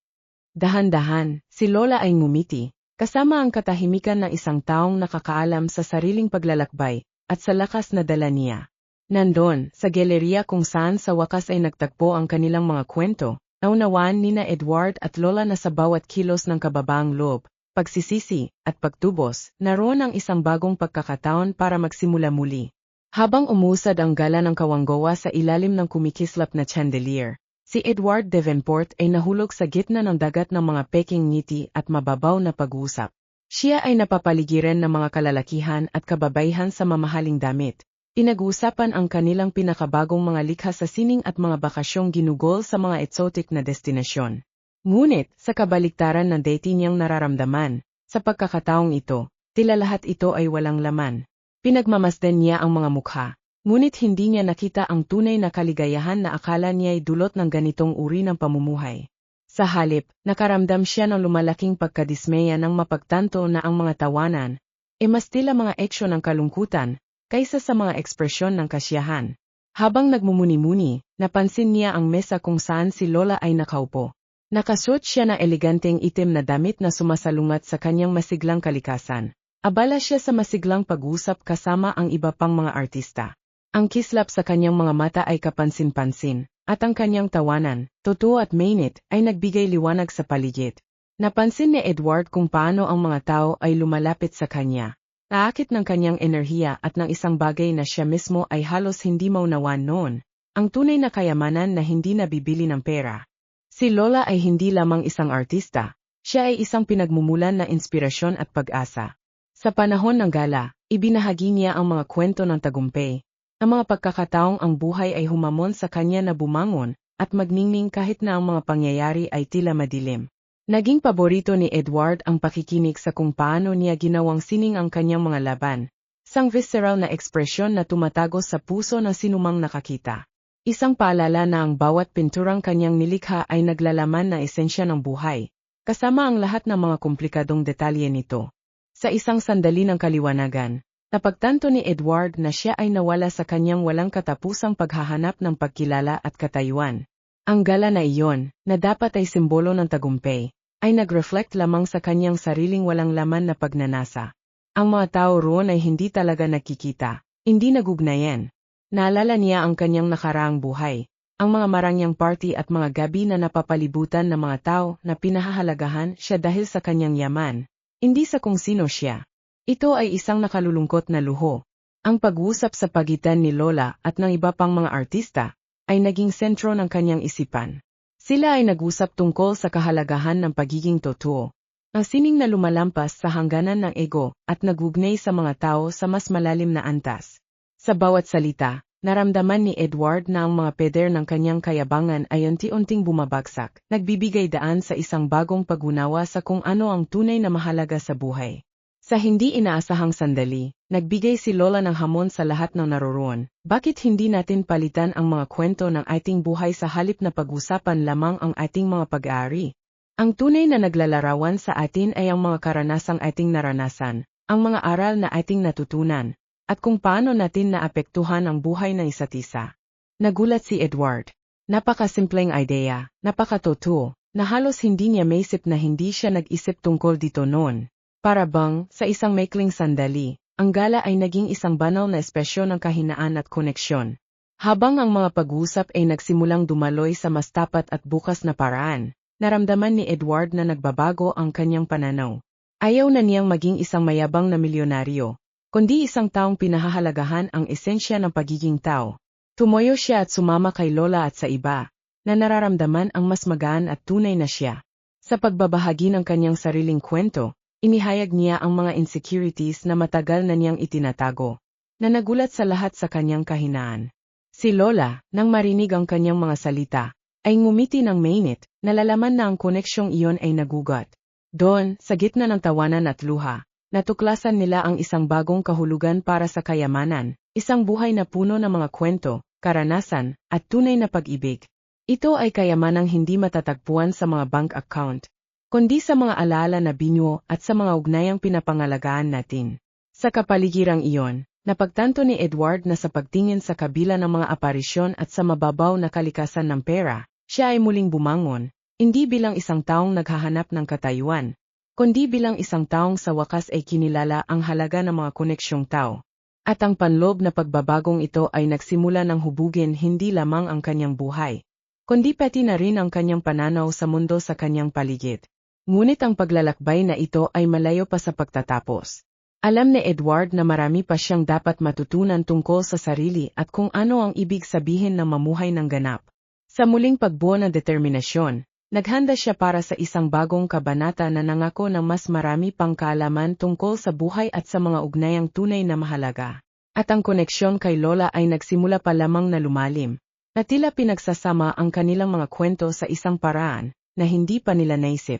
Dahan-dahan, si Lola ay ngumiti, kasama ang katahimikan ng isang taong nakakaalam sa sariling paglalakbay, at sa lakas na dala niya. Nandon, sa galeriya kung saan sa wakas ay nagtagpo ang kanilang mga kwento, naunawaan nina Edward at Lola na sa bawat kilos ng kababaang loob, pagsisisi, at pagtubos, naroon ang isang bagong pagkakataon para magsimula muli. Habang umusad ang gala ng kawanggawa sa ilalim ng kumikislap na chandelier, si Edward Davenport ay nahulog sa gitna ng dagat ng mga peking ngiti at mababaw na pag-uusap. Siya ay napapaligiran ng mga kalalakihan at kababaihan sa mamahaling damit. Pinag-uusapan ang kanilang pinakabagong mga likha sa sining at mga bakasyong ginugol sa mga exotic na destinasyon. Ngunit, sa kabaliktaran ng dati niyang nararamdaman, sa pagkakataong ito, tila lahat ito ay walang laman. Pinagmamasdan niya ang mga mukha, ngunit hindi niya nakita ang tunay na kaligayahan na akala niya ay dulot ng ganitong uri ng pamumuhay. Sa halip, nakaramdam siya ng lumalaking pagkadismaya nang mapagtanto na ang mga tawanan, mas tila mga eksyon ng kalungkutan, kaysa sa mga ekspresyon ng kasiyahan. Habang nagmumuni-muni, napansin niya ang mesa kung saan si Lola ay nakaupo. Nakasuot siya na eleganteng itim na damit na sumasalungat sa kanyang masiglang kalikasan. Abala siya sa masiglang pag-usap kasama ang iba pang mga artista. Ang kislap sa kanyang mga mata ay kapansin-pansin. At ang kanyang tawanan, totoo at mainit, ay nagbigay liwanag sa paligid. Napansin ni Edward kung paano ang mga tao ay lumalapit sa kanya. Naakit ng kanyang enerhiya at ng isang bagay na siya mismo ay halos hindi maunawan noon, ang tunay na kayamanan na hindi nabibili ng pera. Si Lola ay hindi lamang isang artista, siya ay isang pinagmumulan na inspirasyon at pag-asa. Sa panahon ng gala, ibinahagi niya ang mga kwento ng tagumpay. Ang mga pagkakataong ang buhay ay humamon sa kanya na bumangon, at magningning kahit na ang mga pangyayari ay tila madilim. Naging paborito ni Edward ang pakikinig sa kung paano niya ginawang sining ang kanyang mga laban, isang visceral na ekspresyon na tumatagos sa puso ng sinumang nakakita. Isang paalala na ang bawat pinturang kanyang nilikha ay naglalaman na esensya ng buhay, kasama ang lahat ng mga komplikadong detalye nito. Sa isang sandali ng kaliwanagan, napagtanto ni Edward na siya ay nawala sa kanyang walang katapusang paghahanap ng pagkilala at katayuan. Ang gala na iyon, na dapat ay simbolo ng tagumpay, ay nag-reflect lamang sa kanyang sariling walang laman na pagnanasa. Ang mga tao roon ay hindi talaga nakikita, hindi nagugnayan. Naalala niya ang kanyang nakaraang buhay, ang mga marangyang party at mga gabi na napapalibutan ng mga tao na pinahahalagahan siya dahil sa kanyang yaman, hindi sa kung sino siya. Ito ay isang nakalulungkot na luho. Ang pag-uusap sa pagitan ni Lola at ng iba pang mga artista ay naging sentro ng kanyang isipan. Sila ay nag-usap tungkol sa kahalagahan ng pagiging totoo. Ang sining na lumalampas sa hangganan ng ego at nagugnay sa mga tao sa mas malalim na antas. Sa bawat salita, naramdaman ni Edward na ang mga peder ng kanyang kayabangan ay unti-unting bumabagsak, nagbibigay daan sa isang bagong pag-unawa sa kung ano ang tunay na mahalaga sa buhay. Sa hindi inaasahang sandali, nagbigay si Lola ng hamon sa lahat ng naroroon. Bakit hindi natin palitan ang mga kwento ng ating buhay sa halip na pag-usapan lamang ang ating mga pag-aari? Ang tunay na naglalarawan sa atin ay ang mga karanasang ating naranasan, ang mga aral na ating natutunan, at kung paano natin naapektuhan ang buhay ng isa't isa. Nagulat si Edward. Napakasimpleng ideya, napakatotoo, na halos hindi niya maisip na hindi siya nag-isip tungkol dito noon. Para bang, sa isang maikling sandali, ang gala ay naging isang banal na espesyo ng kahinaan at koneksyon. Habang ang mga pag-uusap ay nagsimulang dumaloy sa mas tapat at bukas na paraan, naramdaman ni Edward na nagbabago ang kanyang pananaw. Ayaw na niyang maging isang mayabang na milyonaryo, kundi isang taong pinahahalagahan ang esensya ng pagiging tao. Tumoyo siya at sumama kay Lola at sa iba, na nararamdaman ang mas magaan at tunay na siya. Sa pagbabahagi ng kanyang sariling kwento, inihayag niya ang mga insecurities na matagal na niyang itinatago, na nagulat sa lahat sa kanyang kahinaan. Si Lola, nang marinig ang kanyang mga salita, ay ngumiti ng mainit, nalalaman na ang koneksyong iyon ay nagugat. Doon, sa gitna ng tawanan at luha, natuklasan nila ang isang bagong kahulugan para sa kayamanan, isang buhay na puno ng mga kwento, karanasan, at tunay na pag-ibig. Ito ay kayamanang hindi matatagpuan sa mga bank account, kundi sa mga alaala na binyo at sa mga ugnayang pinapangalagaan natin. Sa kapaligirang iyon, napagtanto ni Edward na sa pagtingin sa kabila ng mga aparisyon at sa mababaw na kalikasan ng pera, siya ay muling bumangon, hindi bilang isang taong naghahanap ng katayuan, kundi bilang isang taong sa wakas ay kinilala ang halaga ng mga koneksyong tao. At ang panloob na pagbabagong ito ay nagsimula ng hubugin hindi lamang ang kanyang buhay, kundi pati na rin ang kanyang pananaw sa mundo sa kanyang paligid. Ngunit ang paglalakbay na ito ay malayo pa sa pagtatapos. Alam ni Edward na marami pa siyang dapat matutunan tungkol sa sarili at kung ano ang ibig sabihin ng mamuhay ng ganap. Sa muling pagbuo ng determinasyon, naghanda siya para sa isang bagong kabanata na nangako ng mas marami pang kaalaman tungkol sa buhay at sa mga ugnayang tunay na mahalaga. At ang koneksyon kay Lola ay nagsimula pa lamang na lumalim, na tila pinagsasama ang kanilang mga kwento sa isang paraan na hindi pa nila naisip.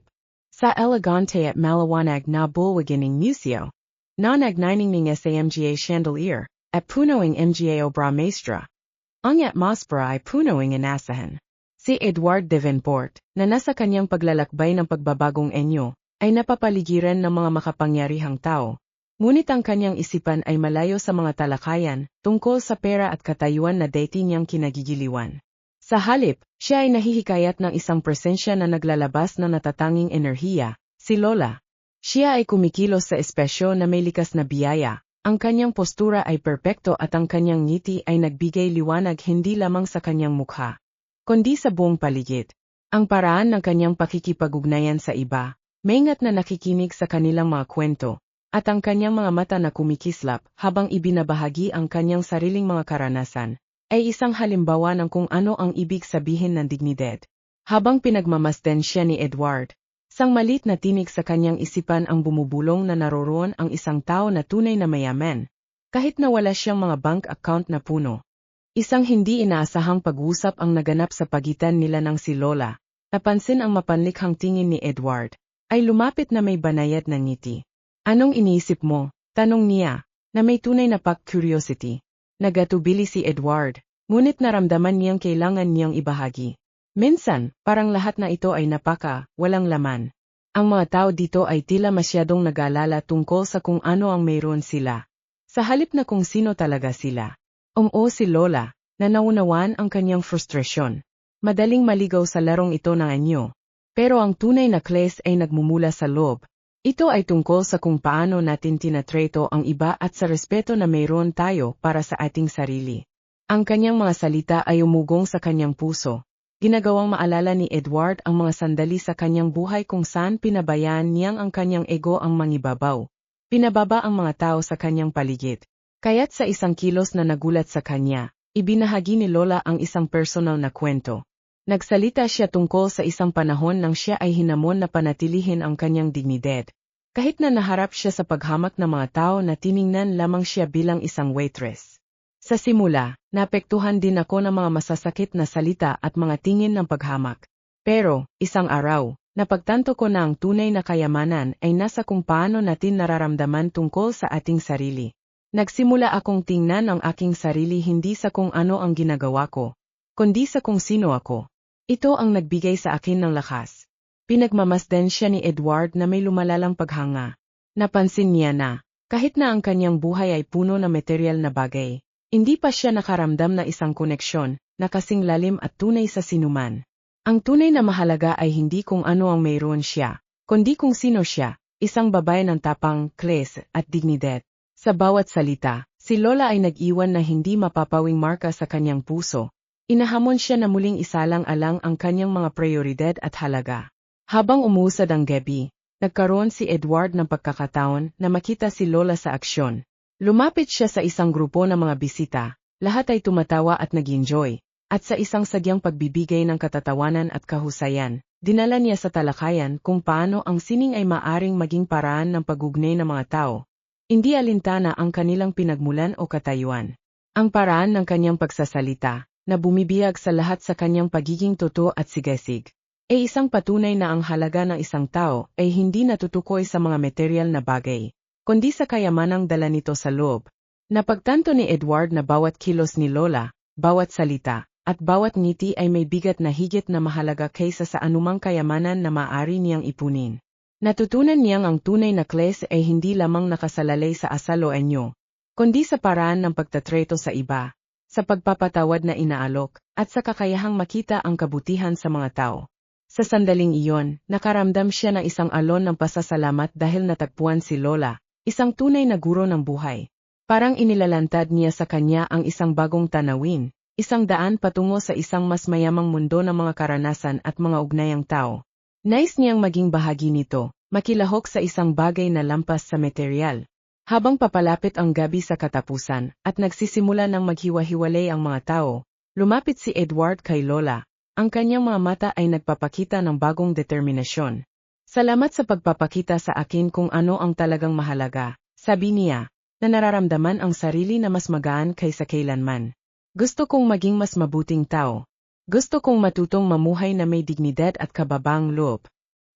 Sa elegante at maliwanag na bulwagining museo, nanagnining ng SAMGA chandelier, at punoing MGA obra maestra. Ang atmosphere ay punoing inasahan. Si Edward Davenport, na nasa kanyang paglalakbay ng pagbabagong enyo, ay napapaligiran ng mga makapangyarihang tao. Ngunit ang kanyang isipan ay malayo sa mga talakayan tungkol sa pera at katayuan na dati niyang kinagigiliwan. Sa halip, siya ay nahihikayat ng isang presensya na naglalabas ng natatanging enerhiya, si Lola. Siya ay kumikilos sa espesyo na may likas na biyaya, ang kanyang postura ay perpekto at ang kanyang ngiti ay nagbigay liwanag hindi lamang sa kanyang mukha, kundi sa buong paligid. Ang paraan ng kanyang pakikipag-ugnayan sa iba, maingat na nakikinig sa kanilang mga kwento, at ang kanyang mga mata na kumikislap habang ibinabahagi ang kanyang sariling mga karanasan, ay isang halimbawa ng kung ano ang ibig sabihin ng dignidad. Habang pinagmamasdan siya ni Edward, sang malit na tinig sa kanyang isipan ang bumubulong na naroroon ang isang tao na tunay na mayaman, kahit na wala siyang mga bank account na puno. Isang hindi inaasahang pag-usap ang naganap sa pagitan nila ng si Lola. Napansin ang mapanlikhang tingin ni Edward, ay lumapit na may banayad na ngiti. Anong iniisip mo? Tanong niya, na may tunay na curiosity. Nagatubili si Edward, ngunit naramdaman niyang kailangan niyang ibahagi. Minsan, parang lahat na ito ay walang laman. Ang mga tao dito ay tila masyadong nag-aalala tungkol sa kung ano ang mayroon sila, sa halip na kung sino talaga sila. Si Lola, na naunawaan ang kanyang frustrasyon. Madaling maligaw sa larong ito ng anyo. Pero ang tunay na klase ay nagmumula sa loob. Ito ay tungkol sa kung paano natin tinatreto ang iba at sa respeto na mayroon tayo para sa ating sarili. Ang kanyang mga salita ay umugong sa kanyang puso. Ginagawang maalala ni Edward ang mga sandali sa kanyang buhay kung saan pinabayaan niyang ang kanyang ego ang mangibabaw. Pinababa ang mga tao sa kanyang paligid. Kaya't sa isang kilos na nagulat sa kanya, ibinahagi ni Lola ang isang personal na kwento. Nagsalita siya tungkol sa isang panahon nang siya ay hinamon na panatilihin ang kanyang dignidad. Kahit na naharap siya sa paghamak ng mga tao na tiningnan lamang siya bilang isang waitress. Sa simula, naapektuhan din ako ng mga masasakit na salita at mga tingin ng paghamak. Pero, isang araw, napagtanto ko na ang tunay na kayamanan ay nasa kung paano natin nararamdaman tungkol sa ating sarili. Nagsimula akong tingnan ang aking sarili hindi sa kung ano ang ginagawa ko, kundi sa kung sino ako. Ito ang nagbigay sa akin ng lakas. Pinagmamasdan siya ni Edward na may lumalalang paghanga. Napansin niya na, kahit na ang kanyang buhay ay puno ng material na bagay, hindi pa siya nakaramdam na isang koneksyon, na kasing lalim at tunay sa sinuman. Ang tunay na mahalaga ay hindi kung ano ang mayroon siya, kundi kung sino siya, isang babae ng tapang, klase, at dignidad. Sa bawat salita, si Lola ay nag-iwan na hindi mapapawing marka sa kanyang puso. Inahamon siya na muling isalang-alang ang kanyang mga prioridad at halaga. Habang umuusad ang gabi, nagkaroon si Edward ng pagkakataon na makita si Lola sa aksyon. Lumapit siya sa isang grupo ng mga bisita, lahat ay tumatawa at nag-enjoy, at sa isang sagyang pagbibigay ng katatawanan at kahusayan, dinala niya sa talakayan kung paano ang sining ay maaring maging paraan ng pagugnay ng mga tao. Hindi alintana ang kanilang pinagmulan o katayuan. Ang paraan ng kanyang pagsasalita, na bumibiyag sa lahat sa kanyang pagiging totoo at sigasig, ay isang patunay na ang halaga ng isang tao ay hindi natutukoy sa mga material na bagay, kundi sa kayamanang dala nito sa loob. Napagtanto ni Edward na bawat kilos ni Lola, bawat salita, at bawat ngiti ay may bigat na higit na mahalaga kaysa sa anumang kayamanan na maaari niyang ipunin. Natutunan niyang ang tunay na klase ay hindi lamang nakasalalay sa asal o anyo, kundi sa paraan ng pagtatreto sa iba, sa pagpapatawad na inaalok, at sa kakayahang makita ang kabutihan sa mga tao. Sa sandaling iyon, nakaramdam siya ng isang alon ng pasasalamat dahil natagpuan si Lola, isang tunay na guro ng buhay. Parang inilalantad niya sa kanya ang isang bagong tanawin, isang daan patungo sa isang mas mayamang mundo ng mga karanasan at mga ugnayang tao. Nais niyang maging bahagi nito, makilahok sa isang bagay na lampas sa material. Habang papalapit ang gabi sa katapusan at nagsisimula ng maghiwa-hiwalay ang mga tao, lumapit si Edward kay Lola. Ang kanyang mga mata ay nagpapakita ng bagong determinasyon. Salamat sa pagpapakita sa akin kung ano ang talagang mahalaga, sabi niya, na nararamdaman ang sarili na mas magaan kaysa kailanman. Gusto kong maging mas mabuting tao. Gusto kong matutong mamuhay na may dignidad at kababaang loob.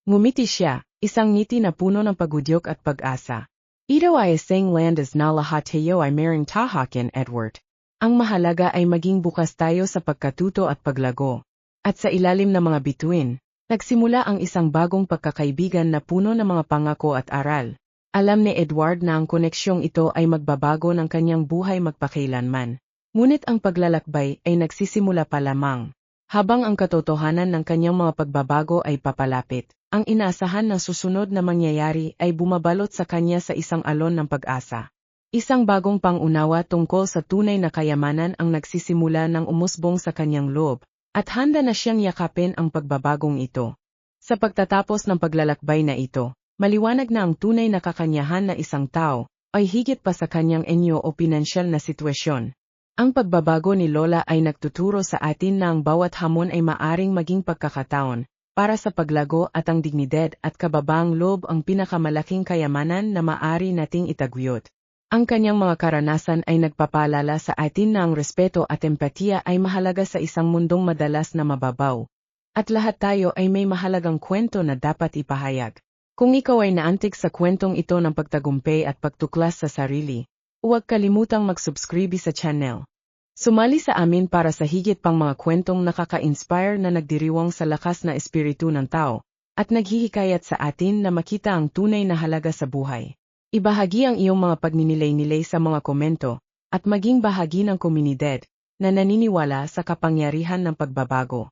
Ngumiti siya, isang ngiti na puno ng pagudyok at pag-asa. Ito ay isang landas na lahat tayo ay mayroong tahakin, Edward. Ang mahalaga ay maging bukas tayo sa pagkatuto at paglago. At sa ilalim ng mga bituin, nagsimula ang isang bagong pagkakaibigan na puno ng mga pangako at aral. Alam ni Edward na ang koneksyong ito ay magbabago ng kanyang buhay magpakailanman. Ngunit ang paglalakbay ay nagsisimula pa lamang. Habang ang katotohanan ng kanyang mga pagbabago ay papalapit, ang inaasahan ng susunod na mangyayari ay bumabalot sa kanya sa isang alon ng pag-asa. Isang bagong pangunawa tungkol sa tunay na kayamanan ang nagsisimula ng umusbong sa kanyang loob, at handa na siyang yakapin ang pagbabagong ito. Sa pagtatapos ng paglalakbay na ito, maliwanag na ang tunay na kakanyahan na isang tao ay higit pa sa kanyang enyo o pinansyal na sitwasyon. Ang pagbabago ni Lola ay nagtuturo sa atin na ang bawat hamon ay maaring maging pagkakataon para sa paglago at ang dignidad at kababaang loob ang pinakamalaking kayamanan na maaari nating itaguyod. Ang kanyang mga karanasan ay nagpapaalala sa atin na ang respeto at empatiya ay mahalaga sa isang mundong madalas na mababaw. At lahat tayo ay may mahalagang kwento na dapat ipahayag. Kung ikaw ay naantig sa kwentong ito ng pagtagumpay at pagtuklas sa sarili, huwag kalimutang mag-subscribe sa channel. Sumali sa amin para sa higit pang mga kwentong nakaka-inspire na nagdiriwang sa lakas na espiritu ng tao, at naghihikayat sa atin na makita ang tunay na halaga sa buhay. Ibahagi ang iyong mga pagninilay-nilay sa mga komento, at maging bahagi ng komunidad na naniniwala sa kapangyarihan ng pagbabago.